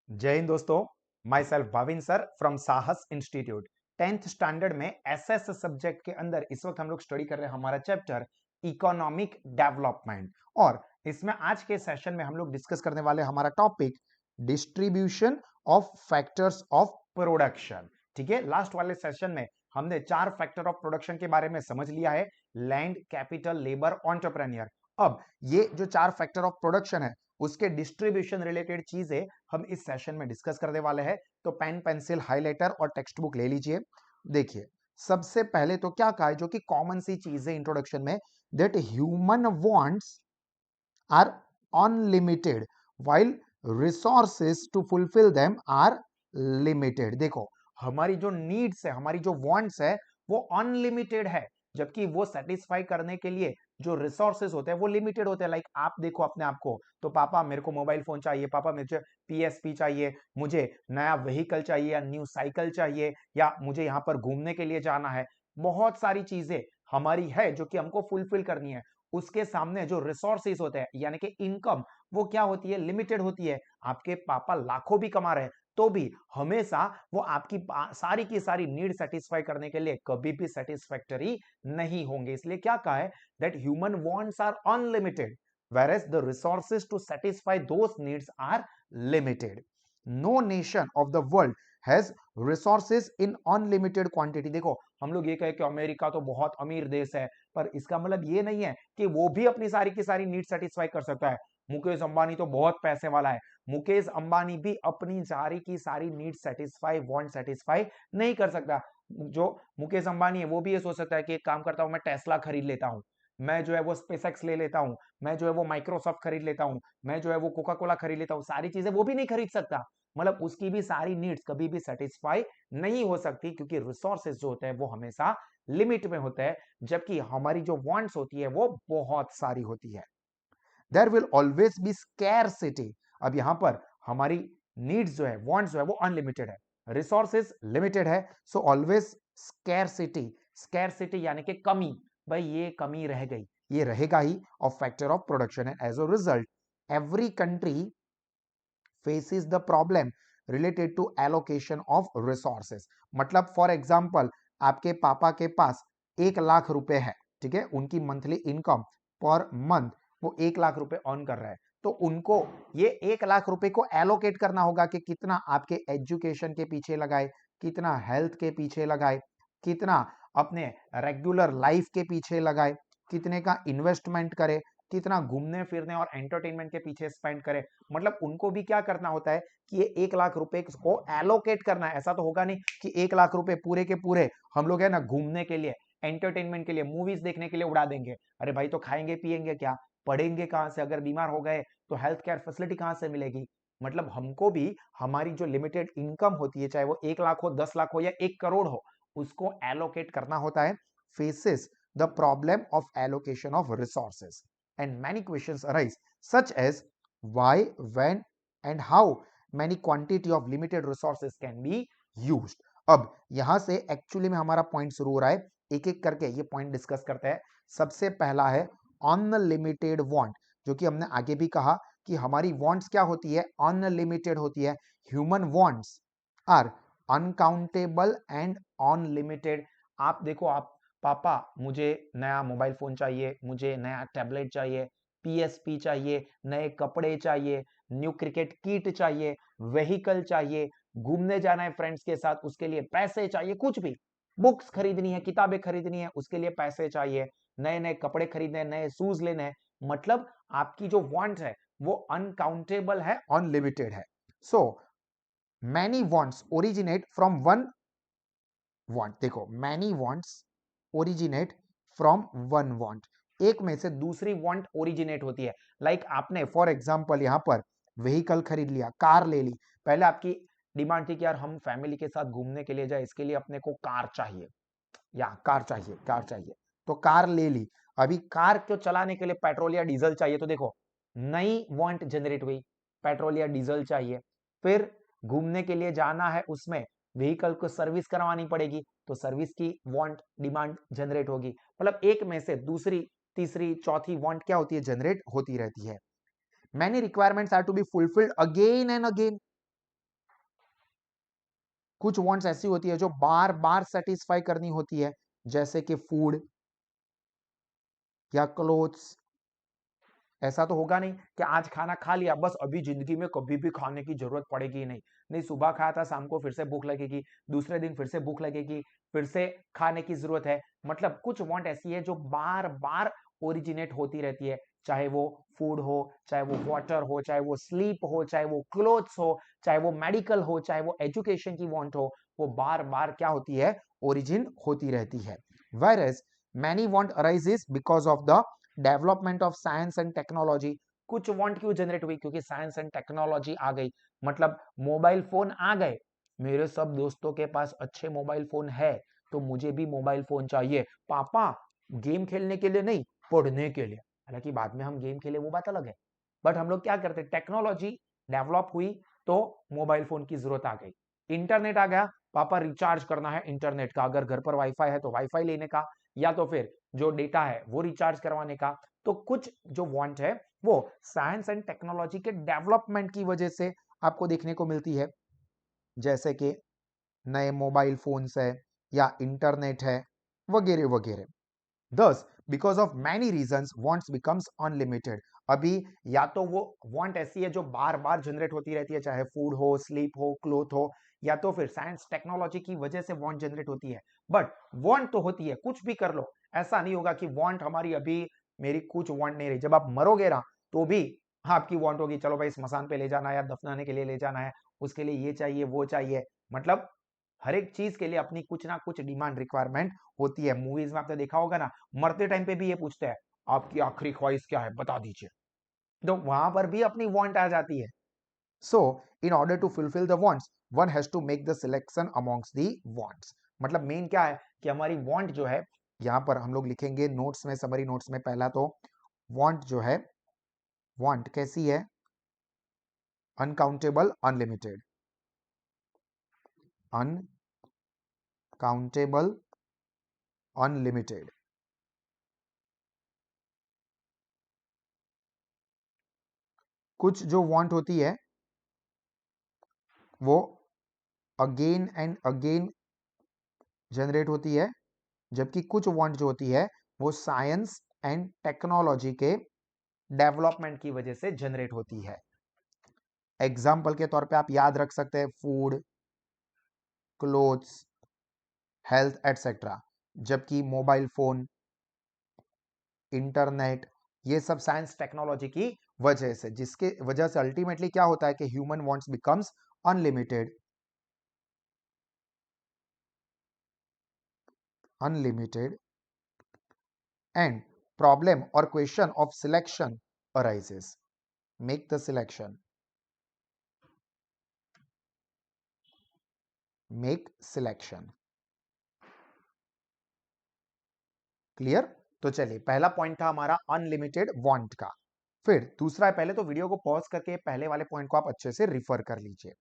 जय हिंद दोस्तों। My self Bhavin sir from साहस इंस्टीट्यूट। 10th स्टैंडर्ड में एसएस सब्जेक्ट के अंदर इस वक्त हम लोग स्टडी कर रहे हैं हमारा चैप्टर इकोनॉमिक डेवलपमेंट। और इसमें आज के सेशन में हम लोग डिस्कस करने वाले हमारा topic distribution of factors of production. ठीक है, लास्ट वाले सेशन में हमने 4 फैक्टर ऑफ प्रोडक्शन के बारे में समझ लिया है, लैंड, कैपिटल, लेबर, एंटरप्रेन्योर। अब ये जो 4 फैक्टर ऑफ प्रोडक्शन है उसके डिस्ट्रीब्यूशन रिलेटेड चीजें हम इस सेशन में डिस्कस करने वाले हैं। तो पेन, पेंसिल, हाइलाइटर और टेक्स्ट बुक ले लीजिए। देखिए, सबसे पहले तो क्या कहा है जो कि कॉमन सी चीज है इंट्रोडक्शन में, that human wants are unlimited while resources to fulfill them are limited। देखो, हमारी जो नीड्स है, हमारी जो वांट्स है वो अनलिमिटेड है, जबकि वो सेटिस्फाई करने के लिए जो रिसोर्सेज होते हैं वो लिमिटेड होते हैं। लाइक आप देखो अपने आप को, तो पापा मेरे को मोबाइल फोन चाहिए, पापा मुझे पीएसपी चाहिए, मुझे नया व्हीकल चाहिए या न्यू साइकिल चाहिए, या मुझे यहाँ पर घूमने के लिए जाना है। बहुत सारी चीजें हमारी है जो कि हमको फुलफिल करनी है। उसके सामने जो रिसोर्सेज होते हैं यानी कि इनकम, वो क्या होती है, लिमिटेड होती है। आपके पापा लाखों भी कमा रहे हैं तो भी हमेशा वो आपकी सारी की सारी नीड सेटिस्फाई करने के लिए कभी भी सेटिस्फैक्टरी नहीं होंगे। इसलिए क्या कहा है, that human wants are unlimited whereas the resources to satisfy those needs are limited। no nation of the world has resources in unlimited quantity। देखो, हम लोग ये कहे कि अमेरिका तो बहुत अमीर देश है, पर इसका मतलब ये नहीं है कि वो भी अपनी सारी की सारी नीड सेटिस्फाई कर सकता है। मुकेश अंबानी तो बहुत पैसे वाला है, मुकेश अंबानी भी अपनी सारी की सारी नीड सेटिस्फाई, वांट सेटिस्फाई नहीं कर सकता। जो मुकेश अंबानी है वो भी ये सोच सकता है कि एक काम करता हूं, मैं टेस्ला खरीद लेता हूं, मैं जो है वो स्पेसएक्स ले लेता हूं, मैं जो है वो माइक्रोसॉफ्ट खरीद लेता हूं, मैं जो है वो कोका कोला खरीद लेता हूं। सारी चीजें वो भी नहीं खरीद सकता, मतलब उसकी भी सारी नीड्स कभी भी सेटिस्फाई नहीं हो सकती, क्योंकि रिसोर्सेज जो होते हैं वो हमेशा लिमिट में होते हैं, जबकि हमारी जो वांट्स होती है वो बहुत सारी होती है। There will always be scarcity. अब यहां पर हमारी नीड्स जो है, वांट्स जो है वो अनलिमिटेड है, रिसोर्सेज लिमिटेड है, सो ऑलवेज स्कैरसिटी। स्कैरसिटी यानी कि कमी, भाई ये कमी रह गई, ये रहेगा ही of factor of production. And as a result every country faces the problem related to allocation of resources। मतलब फॉर एग्जांपल, आपके पापा के पास 1 लाख रुपए है, ठीक है, उनकी मंथली इनकम पर मंथ वो 1 लाख रुपए अर्न कर रहा है, तो उनको ये 1 लाख रुपए को एलोकेट करना होगा कि कितना आपके एजुकेशन के पीछे लगाए, कितना हेल्थ के पीछे लगाए, कितना अपने रेगुलर लाइफ के पीछे लगाए, कितने का इन्वेस्टमेंट करे, कितना घूमने फिरने और एंटरटेनमेंट के पीछे स्पेंड करे। मतलब उनको भी क्या करना होता है कि ये 1 लाख रुपए को एलोकेट करना है। ऐसा तो होगा नहीं कि 1 लाख रुपए पूरे के पूरे हम लोग है ना घूमने के लिए, एंटरटेनमेंट के लिए, मूवीज देखने के लिए उड़ा देंगे। अरे भाई, तो खाएंगे पिएंगे क्या, पढ़ेंगे कहां से, अगर बीमार हो गए तो हेल्थ केयर फैसिलिटी कहां से मिलेगी। मतलब हमको भी हमारी जो लिमिटेड इनकम होती है, चाहे वो 1 लाख हो, 10 लाख हो या 1 करोड़ हो, उसको एलोकेट करना होता है। Faces the problem of allocation of resources and many questions arise such as why, when and how many quantity of limited resources can be used। अब यहां से एक्चुअली में हमारा पॉइंट शुरू हो रहा है, एक एक करके ये पॉइंट डिस्कस करते हैं। सबसे पहला है अनलिमिटेड वांट, जो कि हमने आगे भी कहा कि हमारी वांट्स क्या होती है, अनलिमिटेड होती है। Human wants are uncountable and unlimited. आप देखो, आप पापा मुझे नया मोबाइल फोन चाहिए, मुझे नया टैबलेट चाहिए, पीएसपी चाहिए, नए कपड़े चाहिए, न्यू क्रिकेट किट चाहिए, व्हीकल चाहिए, घूमने जाना है फ्रेंड्स के साथ उसके लिए पैसे चाहिए, कुछ भी, बुक्स खरीदनी है, किताबें खरीदनी है उसके लिए पैसे चाहिए, नए नए कपड़े खरीदने, नए शूज लेने हैं। मतलब आपकी जो वांट है वो अनकाउंटेबल है, अनलिमिटेड है। So many wants originate from one want. देखो, many wants originate from one want, एक में से दूसरी वांट ओरिजिनेट होती है। लाइक आपने फॉर एग्जांपल यहां पर व्हीकल खरीद लिया, कार ले ली, पहले आपकी डिमांड थी कि यार हम फैमिली के साथ घूमने के लिए जाए, इसके लिए अपने को कार चाहिए, या कार चाहिए, कार चाहिए, तो कार ले ली। अभी कार को चलाने के लिए पेट्रोल या डीजल चाहिए, तो देखो नई वांट जनरेट हुई, पेट्रोल या डीजल चाहिए। फिर घूमने के लिए जाना है, उसमें व्हीकल को सर्विस करवानी पड़ेगी, तो सर्विस की वांट, डिमांड जनरेट होगी। मतलब एक में से दूसरी, तीसरी, चौथी वांट क्या होती है, जनरेट होती रहती है। Many requirements are to be fulfilled again and again. कुछ वांट्स ऐसी होती है जो बार बार सेटिस्फाई करनी होती है, जैसे कि फूड या क्लोथ्स। ऐसा तो होगा नहीं कि आज खाना खा लिया बस अभी जिंदगी में कभी भी खाने की जरूरत पड़ेगी ही नहीं। नहीं, सुबह खाया था, शाम को फिर से भूख लगेगी, दूसरे दिन फिर से भूख लगेगी, फिर से खाने की जरूरत है। मतलब कुछ वांट ऐसी है जो बार बार ओरिजिनेट होती रहती है, चाहे वो फूड हो, चाहे वो वाटर हो, चाहे वो स्लीप हो, चाहे वो क्लोथ्स हो, चाहे वो मेडिकल हो, चाहे वो एजुकेशन की वांट हो, वो बार बार क्या होती है, ओरिजिन होती रहती है। Whereas many want arises because of the development of science and technology. कुछ वांट क्यों जनरेट हुई, क्योंकि साइंस एंड टेक्नोलॉजी आ गई। मतलब मोबाइल फोन आ गए, मेरे सब दोस्तों के पास अच्छे मोबाइल फोन है, तो मुझे भी मोबाइल फोन चाहिए। पापा गेम खेलने के लिए नहीं, पढ़ने के लिए। हालांकि बाद में हम गेम खेले वो बात अलग है, बट हम लोग क्या करते, टेक्नोलॉजी डेवलप हुई तो मोबाइल फोन की जरूरत आ गई। इंटरनेट आ गया, पापा रिचार्ज करना है इंटरनेट का, अगर घर पर वाईफाई है तो वाईफाई लेने का, या तो फिर जो डेटा है वो रिचार्ज करवाने का। तो कुछ जो वांट है वो साइंस एंड टेक्नोलॉजी के डेवलपमेंट की वजह से आपको देखने को मिलती है, जैसे कि नए मोबाइल फोन्स है या इंटरनेट है वगैरह वगैरह। Thus, because of many reasons, wants becomes unlimited. अभी या तो वो वांट ऐसी है जो बार बार जनरेट होती रहती है, चाहे फूड हो, स्लीप हो, क्लोथ हो, या तो फिर साइंस टेक्नोलॉजी की वजह से वांट जनरेट होती है। बट वांट तो होती है, कुछ भी कर लो, ऐसा नहीं होगा कि वांट हमारी अभी, मेरी कुछ वांट नहीं रही, जब आप मरोगे ना तो भी आपकी वांट होगी, चलो भाई स्मशान पे ले जाना है या दफनाने के लिए ले जाना है, उसके लिए ये चाहिए वो चाहिए। मतलब हर एक चीज के लिए अपनी कुछ ना कुछ डिमांड रिक्वायरमेंट होती है। मूवीज में आपने देखा होगा ना, मरते टाइम पे भी ये पूछते हैं आपकी आखिरी ख्वाहिश क्या है बता दीजिए, तो वहां पर भी अपनी वांट आ जाती है। So in order to fulfil the wants, one has to make the selection amongst the wants. मतलब मेन क्या है कि हमारी वांट जो है, यहां पर हम लोग लिखेंगे नोट्स में, समरी नोट्स में, पहला तो वांट जो है, वांट कैसी है, अनकाउंटेबल अनलिमिटेड, अनकाउंटेबल अनलिमिटेड। कुछ जो वांट होती है वो अगेन एंड अगेन जनरेट होती है, जबकि कुछ वांट जो होती है वो साइंस एंड टेक्नोलॉजी के डेवलपमेंट की वजह से जनरेट होती है। एग्जाम्पल के तौर पे आप याद रख सकते हैं फूड, क्लोथ्स, हेल्थ एटसेट्रा। जबकि मोबाइल फोन, इंटरनेट, ये सब साइंस टेक्नोलॉजी की वजह से, जिसके वजह से अल्टीमेटली क्या होता है कि human wants becomes unlimited, unlimited, and problem or question of selection arises. Make the selection. Make selection. Clear? तो चलिए, पहला पॉइंट था हमारा अनलिमिटेड वांट का। फिर दूसरा है, पहले तो वीडियो को पॉज करके पहले वाले पॉइंट को आप अच्छे से रिफर कर लीजिए।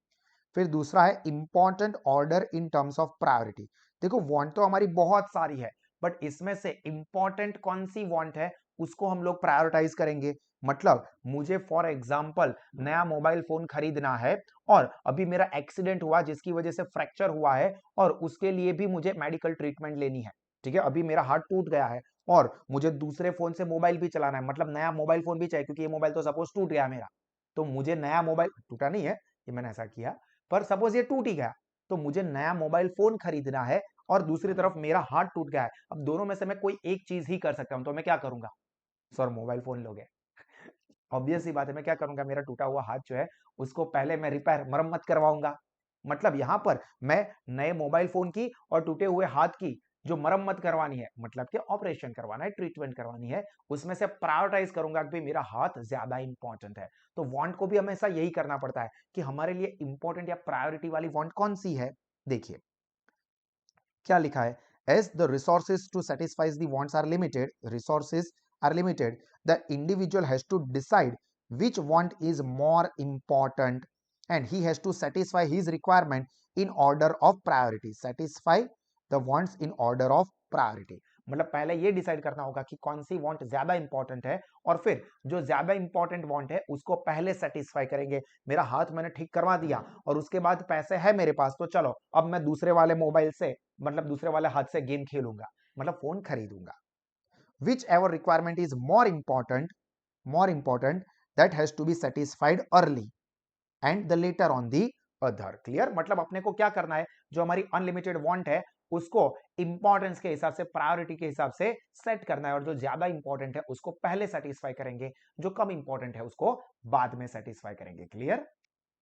फिर दूसरा है important order in terms of priority. देखो वांट तो हमारी बहुत सारी है, बट इसमें से इंपॉर्टेंट कौन सी वांट है उसको हम लोग प्रायोरिटाइज करेंगे। मतलब मुझे फॉर एग्जांपल नया मोबाइल फोन खरीदना है, और अभी मेरा एक्सीडेंट हुआ जिसकी वजह से फ्रैक्चर हुआ है, और उसके लिए भी मुझे मेडिकल ट्रीटमेंट लेनी है। ठीक है, अभी मेरा हाथ टूट गया है और मुझे दूसरे फोन से मोबाइल भी चलाना है, मतलब नया मोबाइल फोन भी चाहिए, क्योंकि ये मोबाइल तो सपोज टूट गया मेरा, तो मुझे नया मोबाइल, टूटा नहीं है ये, मैंने ऐसा किया, पर सपोज ये टूट ही गया, तो मुझे नया मोबाइल फोन खरीदना है, और दूसरी तरफ मेरा हाथ टूट गया है। अब दोनों में से मैं कोई एक चीज ही कर सकता हूं, तो मैं क्या करूंगा? सर मोबाइल फोन लोगे? ऑब्वियस सी बात है, मैं क्या करूंगा, मेरा टूटा हुआ हाथ जो है उसको पहले मैं रिपेयर, मरम्मत करवाऊंगा। मतलब यहां पर मैं नए मोबाइल फोन की और टूटे हुए हाथ की जो मरम्मत करवानी है, मतलब कि ऑपरेशन करवाना है, ट्रीटमेंट करवानी है, उसमें से प्रायोरिटाइज करूंगा कि मेरा हाथ ज्यादा इंपॉर्टेंट है। तो वांट को भी हमेशा यही करना पड़ता है कि हमारे लिए इंपॉर्टेंट या प्रायोरिटी वाली वांट कौन सी है। देखिए क्या लिखा है, as the resources to satisfy the wants are limited, resources are limited, the individual has to decide which want is more important, and he has to satisfy his requirement in order of priority, satisfy the wants in order of priority। मतलब पहले ये decide करना होगा कि कौन सी want ज्यादा important है और फिर जो ज्यादा इंपॉर्टेंट वांट है उसको पहले सेटिस्फाई करेंगे। मेरा हाथ मैंने ठीक करवा दिया और उसके बाद पैसे है मेरे पास, तो चलो अब मैं दूसरे वाले मोबाइल से मतलब दूसरे वाले हाथ से गेम खेलूंगा, मतलब फोन खरीदूंगा। Whichever requirement is more important that has to be satisfied early and the later on the other। Clear? मतलब अपने को क्या करना है, जो हमारी अनलिमिटेड वांट है उसको इंपॉर्टेंस के हिसाब से, प्रायोरिटी के हिसाब से सेट करना है और जो ज्यादा इंपॉर्टेंट है उसको पहले सेटिस्फाई करेंगे, जो कम इंपॉर्टेंट है उसको बाद में सेटिस्फाई करेंगे। क्लियर?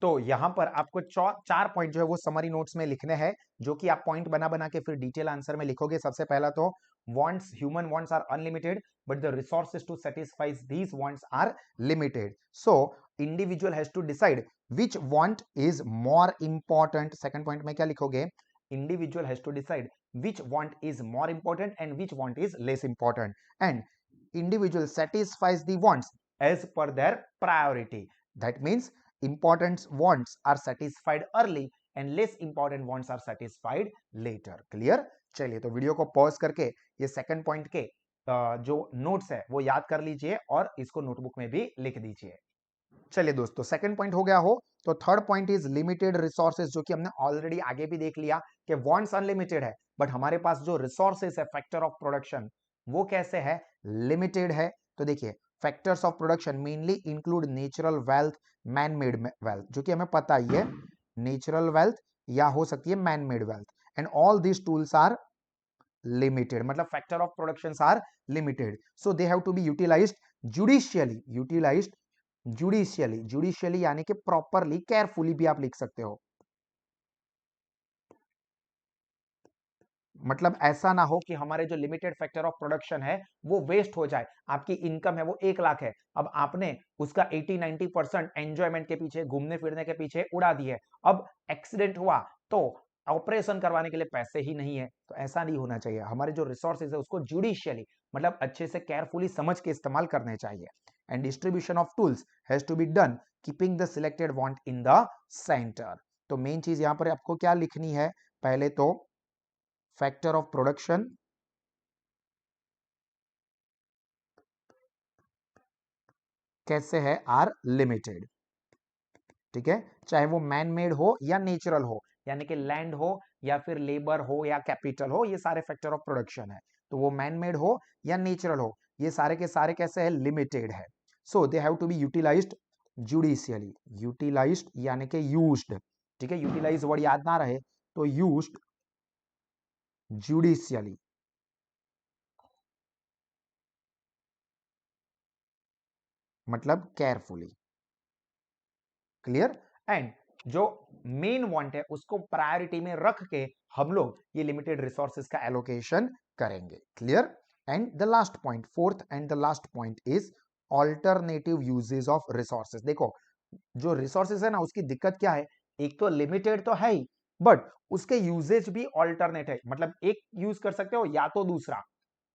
तो यहां पर आपको चार पॉइंट जो है वो समरी नोट्स में लिखने हैं, जो कि आप पॉइंट बना बना के फिर डिटेल आंसर में लिखोगे। सबसे पहला तो wants, human wants are unlimited but the resources to satisfy these wants are limited, so individual has to decide which want is more important। second point में क्या लिखोगे, individual has to decide which want is more important and which want is less important, and individual satisfies the wants as per their priority। that means important wants are satisfied early and less important wants are satisfied later। Clear? चलिए तो video को pause करके ये second point के जो notes है वो याद कर लीजिए और इसको नोटबुक में भी लिख दीजिए। चलिए दोस्तों, सेकंड पॉइंट हो गया हो तो third point is limited resources, जो कि हमने ऑलरेडी आगे भी देख लिया कि वांट्स अनलिमिटेड है बट हमारे पास जो रिसोर्सेज है, फैक्टर ऑफ प्रोडक्शन, वो कैसे है, लिमिटेड है। तो देखिए factors of production mainly include natural wealth, man made wealth, जो कि हमें पता ही है, नेचुरल वेल्थ या हो सकती है man made wealth, and all these tools are limited. मतलब factor of productions are limited, so they have to be utilised judicially, judicially यानी कि प्रॉपरली, केयरफुली भी आप लिख सकते हो। मतलब ऐसा ना हो कि हमारे जो लिमिटेड फैक्टर ऑफ प्रोडक्शन है वो वेस्ट हो जाए। आपकी इनकम है वो 1 लाख है, अब आपने उसका 80-90% एंजॉयमेंट के पीछे, घूमने फिरने के पीछे उड़ा दी है, अब एक्सीडेंट हुआ तो ऑपरेशन करवाने के लिए पैसे ही नहीं है। तो ऐसा नहीं होना चाहिए। हमारे जो रिसोर्सेज है उसको जुडिशियली, मतलब अच्छे से केयरफुली समझ के इस्तेमाल करने चाहिए। And distribution of tools has to be done keeping the selected want in the centre. तो मेन चीज यहां पर आपको क्या लिखनी है, पहले तो फैक्टर ऑफ प्रोडक्शन कैसे है, आर लिमिटेड। ठीक है, चाहे वो मैन मेड हो या नेचुरल हो, यानी कि लैंड हो या फिर लेबर हो या कैपिटल हो, ये सारे फैक्टर ऑफ प्रोडक्शन है। तो वो मैन मेड हो या नेचुरल हो, ये सारे के सारे कैसे है, लिमिटेड है। So they have to be utilised judicially, utilised यानी कि यूज्ड। ठीक है, यूटिलाइज वर्ड याद ना रहे तो यूज्ड जुडिशियली, मतलब केयरफुली। क्लियर? एंड जो मेन वांट है उसको प्रायोरिटी में रख के हम लोग ये लिमिटेड रिसोर्सेज का एलोकेशन करेंगे। Clear? And the last point, fourth and the last point is alternative uses of resources. देखो जो रिसोर्सेज है ना उसकी दिक्कत क्या है, एक तो लिमिटेड तो है ही बट उसके यूजेज भी ऑल्टरनेट है। मतलब एक यूज कर सकते हो या तो दूसरा,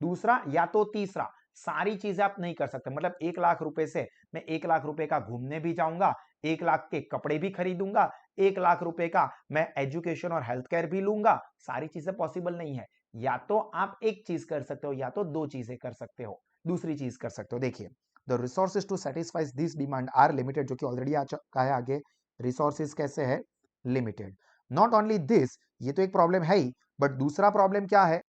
दूसरा या तो तीसरा, सारी चीजें आप नहीं कर सकते। मतलब 1 लाख रुपए से मैं 1 लाख रुपए का घूमने भी जाऊंगा, 1 लाख के कपड़े भी खरीदूंगा, 1 लाख रुपए का मैं एजुकेशन और हेल्थ केयर भी लूंगा, सारी चीजें पॉसिबल नहीं है। या तो आप एक चीज कर सकते हो या तो दो चीजें कर सकते हो, दूसरी चीज कर सकते हो। देखिए the resources to satisfy this demand are limited, जो कि ऑलरेडी आ चुका है आगे, रिसोर्सेज कैसे है, लिमिटेड। नॉट ओनली दिस, ये तो एक प्रॉब्लम है ही, बट दूसरा प्रॉब्लम क्या है,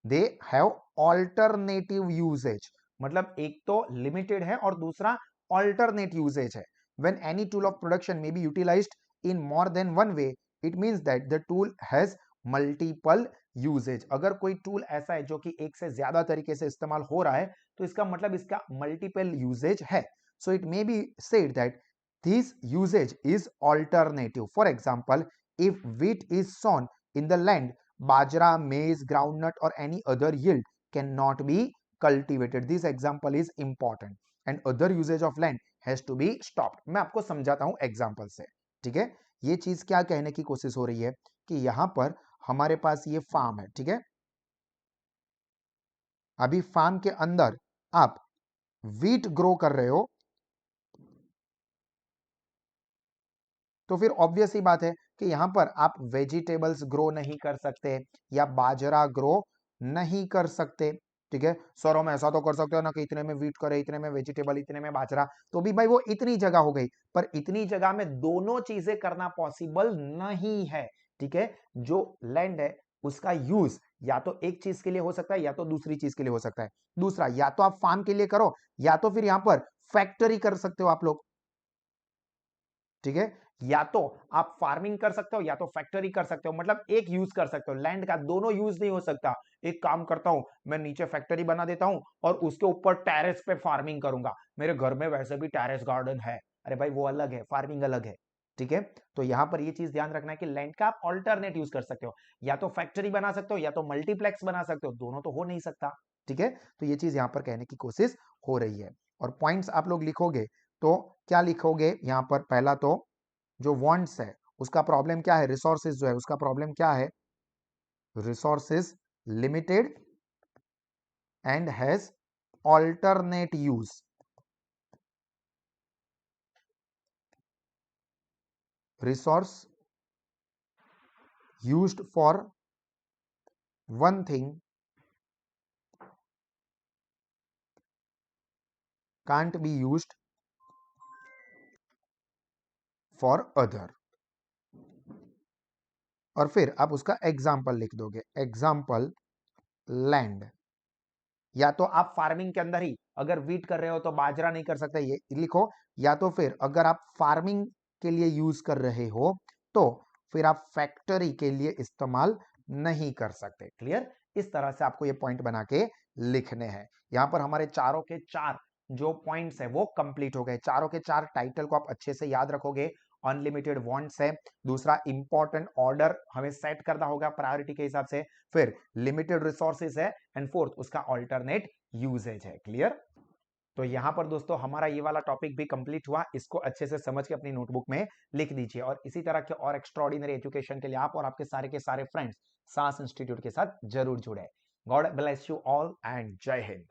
दे हैव ऑल्टरनेटिव यूजेज। मतलब एक तो लिमिटेड है और दूसरा ऑल्टरनेट यूजेज है। When any tool of production may be utilised in more than one way, it means that the tool has multiple uses. अगर कोई टूल ऐसा है जो कि एक से ज्यादा तरीके से इस्तेमाल हो रहा है तो इसका मतलब इसका मल्टीपल यूजेज है। So it may be said that this uses is alternative. For example, if wheat is sown in the land, bajra, maize, groundnut or any other yield cannot be cultivated. This example is important and other usage of land has to be stopped. मैं आपको समझाता हूं example से। ठीक है, ये चीज क्या कहने की कोशिश हो रही है कि यहां पर हमारे पास ये फार्म है। ठीक है, अभी फार्म के अंदर आप वीट ग्रो कर रहे हो, तो फिर ऑब्वियस ही बात है कि यहां पर आप वेजिटेबल्स ग्रो नहीं कर सकते या बाजरा ग्रो नहीं कर सकते। ठीक है, सर हम ऐसा तो कर सकते हो ना कि इतने में वीट करे, इतने में वेजिटेबल, इतने में बाजरा, तो भी भाई वो इतनी जगह हो गई, पर इतनी जगह में दोनों चीजें करना पॉसिबल नहीं है। ठीक है, जो लैंड है उसका यूज या तो एक चीज के लिए हो सकता है या तो दूसरी चीज के लिए हो सकता है। दूसरा, या तो आप फार्म के लिए करो या तो फिर यहां पर फैक्ट्री कर सकते हो आप लोग। ठीक है, या तो आप फार्मिंग कर सकते हो या तो फैक्ट्री कर सकते हो, मतलब एक यूज कर सकते हो लैंड का, दोनों यूज नहीं हो सकता। एक काम करता हूं, मैं नीचे फैक्ट्री बना देता हूं और उसके ऊपर टेरेस पे फार्मिंग करूंगा, मेरे घर में वैसे भी टेरेस गार्डन है। अरे भाई वो अलग है, फार्मिंग अलग है। ठीक है, तो यहां पर ये चीज ध्यान रखना है कि लैंड का आप ऑल्टरनेट यूज कर सकते हो, या तो फैक्ट्री बना सकते हो या तो मल्टीप्लेक्स बना सकते हो, दोनों तो हो नहीं सकता। ठीक है, तो ये चीज यहां पर कहने की कोशिश हो रही है। और पॉइंट्स आप लोग लिखोगे तो क्या लिखोगे यहां पर, पहला तो जो वांट्स है उसका प्रॉब्लम क्या है, रिसोर्सेज जो है उसका प्रॉब्लम क्या है, resources limited and has alternate use. Resource used for one thing can't be used for other. और फिर आप उसका एग्जाम्पल लिख दोगे, एग्जाम्पल लैंड। या तो आप फार्मिंग के अंदर ही अगर वीट कर रहे हो तो बाजरा नहीं कर सकते, ये लिखो। या तो फिर अगर आप फार्मिंग के लिए यूज कर रहे हो तो फिर आप फैक्ट्री के लिए इस्तेमाल नहीं कर सकते। क्लियर, इस तरह से आपको ये पॉइंट बना के लिखने हैं। यहां पर हमारे चारों के चार जो पॉइंट्स है वो कंप्लीट हो गए। चारों के चार टाइटल को आप अच्छे से याद रखोगे। अनलिमिटेड वांट्स है, दूसरा इंपॉर्टेंट ऑर्डर हमें सेट करना होगा प्रायोरिटी के हिसाब से, फिर लिमिटेड रिसोर्सेज है, एंड फोर्थ उसका ऑल्टरनेट यूजेज है। क्लियर, तो यहां पर दोस्तों हमारा ये वाला टॉपिक भी कंप्लीट हुआ। इसको अच्छे से समझ के अपनी नोटबुक में लिख दीजिए, और इसी तरह के और एक्स्ट्राऑर्डिनरी एजुकेशन के लिए आप और आपके सारे के सारे फ्रेंड्स सास इंस्टीट्यूट के साथ जरूर जुड़े। God bless you all and जय हिंद।